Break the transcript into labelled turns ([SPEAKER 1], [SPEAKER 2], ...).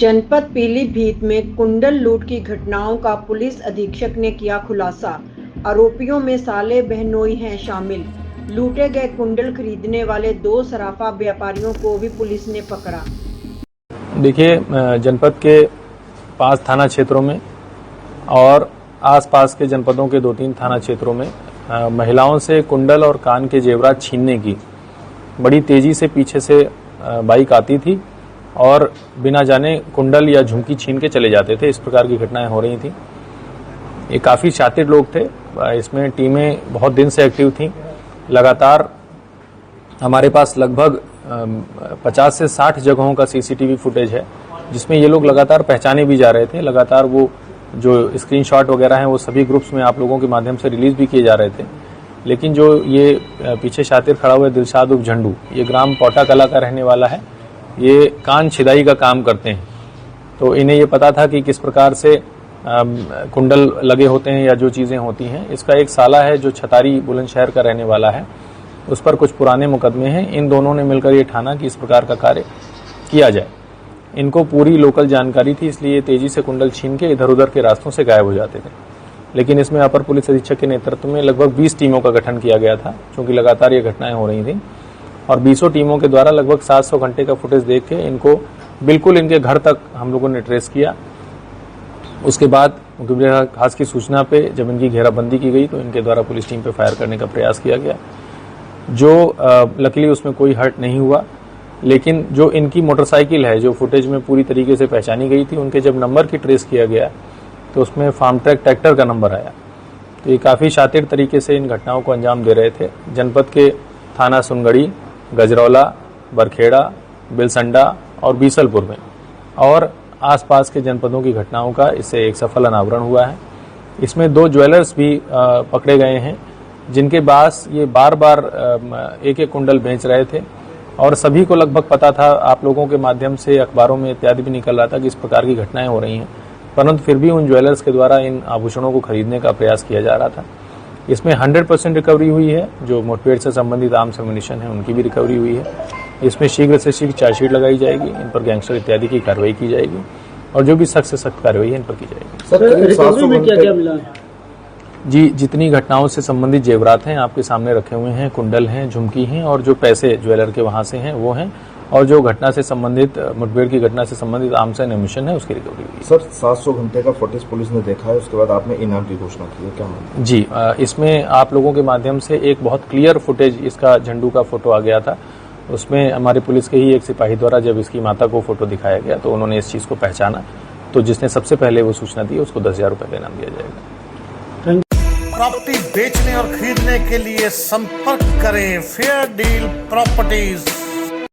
[SPEAKER 1] जनपद पीलीभीत में कुंडल लूट की घटनाओं का पुलिस अधीक्षक ने किया खुलासा। आरोपियों में साले बहनोई हैं शामिल। लूटे गए कुंडल खरीदने वाले 2 सराफा व्यापारियों को भी पुलिस ने पकड़ा।
[SPEAKER 2] देखिए, जनपद के 5 थाना क्षेत्रों में और आसपास के जनपदों के 2-3 थाना क्षेत्रों में महिलाओं से कुंडल और कान के जेवरात छीनने की बड़ी तेजी से पीछे से बाइक आती थी और बिना जाने कुंडल या झुमकी छीन के चले जाते थे। इस प्रकार की घटनाएं हो रही थी। ये काफ़ी शातिर लोग थे। इसमें टीमें बहुत दिन से एक्टिव थीं। लगातार हमारे पास लगभग 50 से 60 जगहों का सीसीटीवी फुटेज है, जिसमें ये लोग लगातार पहचाने भी जा रहे थे। लगातार वो जो स्क्रीनशॉट वगैरह हैं वो सभी ग्रुप्स में आप लोगों के माध्यम से रिलीज भी किए जा रहे थे। लेकिन जो ये पीछे शातिर खड़ा हुआ दिलशाद उर्फ झंडू, ये ग्राम पौटा कला का रहने वाला है। ये कान छिदाई का काम करते हैं। तो इन्हें ये पता था कि किस प्रकार से कुंडल लगे होते हैं या जो चीज़ें होती हैं। इसका एक साला है जो छतारी बुलंदशहर का रहने वाला है, उस पर कुछ पुराने मुकदमे हैं। इन दोनों ने मिलकर ये ठाना कि इस प्रकार का कार्य किया जाए। इनको पूरी लोकल जानकारी थी, इसलिए तेजी से कुंडल छीन के इधर उधर के रास्तों से गायब हो जाते थे। लेकिन इसमें अपर पुलिस अधीक्षक के नेतृत्व में लगभग 20 टीमों का गठन किया गया था, क्योंकि लगातार ये घटनाएं हो रही थी। और 20 टीमों के द्वारा लगभग 700 घंटे का फुटेज देख के इनको बिल्कुल इनके घर तक हम लोगों ने ट्रेस किया। उसके बाद खास की सूचना पे जब इनकी घेराबंदी की गई तो इनके द्वारा पुलिस टीम पे फायर करने का प्रयास किया गया, जो लकीली उसमें कोई हर्ट नहीं हुआ। लेकिन जो इनकी मोटरसाइकिल है, जो फुटेज में पूरी तरीके से पहचानी गई थी, उनके जब नंबर की ट्रेस किया गया तो उसमें फार्म ट्रैक ट्रैक्टर का नंबर आया। तो ये काफ़ी शातिर तरीके से इन घटनाओं को अंजाम दे रहे थे। जनपद के थाना सुनगढ़ी, गजरौला, बरखेड़ा, बिलसंडा और बीसलपुर में और आसपास के जनपदों की घटनाओं का इससे एक सफल अनावरण हुआ है। इसमें 2 ज्वेलर्स भी पकड़े गए हैं, जिनके पास ये बार बार एक कुंडल बेच रहे थे और सभी को लगभग पता था। आप लोगों के माध्यम से अखबारों में इत्यादि भी निकल रहा था कि इस प्रकार की घटनाएं हो रही हैं, परंतु फिर भी उन ज्वेलर्स के द्वारा इन आभूषणों को खरीदने का प्रयास किया जा रहा था। इसमें 100% रिकवरी हुई है। जो मुठभेड़ से संबंधित आर्म्स एम्युनिशन है उनकी भी रिकवरी हुई है। इसमें शीघ्र से शीघ्र चार्जशीट लगाई जाएगी, इन पर गैंगस्टर इत्यादि की कार्रवाई की जाएगी और जो भी सख्त से सख्त कार्रवाई है इन पर की जाएगी।
[SPEAKER 3] सर, रिकवरी में क्या मिला है?
[SPEAKER 2] जी, जितनी घटनाओं से संबंधित जेवरात हैं आपके सामने रखे हुए हैं। कुंडल हैं, झुमकी हैं और जो पैसे ज्वेलर के वहां से हैं वो हैं, और जो घटना से संबंधित मुठभेड़ की घटना से संबंधित आर्म्स एंड एम्युनिशन है उसकी रिकवरी हुई।
[SPEAKER 3] सर, 700 घंटे का फुटेज पुलिस ने देखा है, उसके बाद आपने इनाम की घोषणा की है, क्या मामला?
[SPEAKER 2] जी, इसमें आप लोगों के माध्यम से एक बहुत क्लियर फुटेज इसका झंडू का फोटो आ गया था। उसमें हमारे पुलिस के ही एक सिपाही द्वारा जब इसकी माता को फोटो दिखाया गया तो उन्होंने इस चीज को पहचाना। तो जिसने सबसे पहले वो सूचना दी उसको 10,000 रुपए का इनाम दिया जाएगा।
[SPEAKER 4] प्रॉपर्टी बेचने और खरीदने के लिए संपर्क करें फेयर डील प्रॉपर्टीज।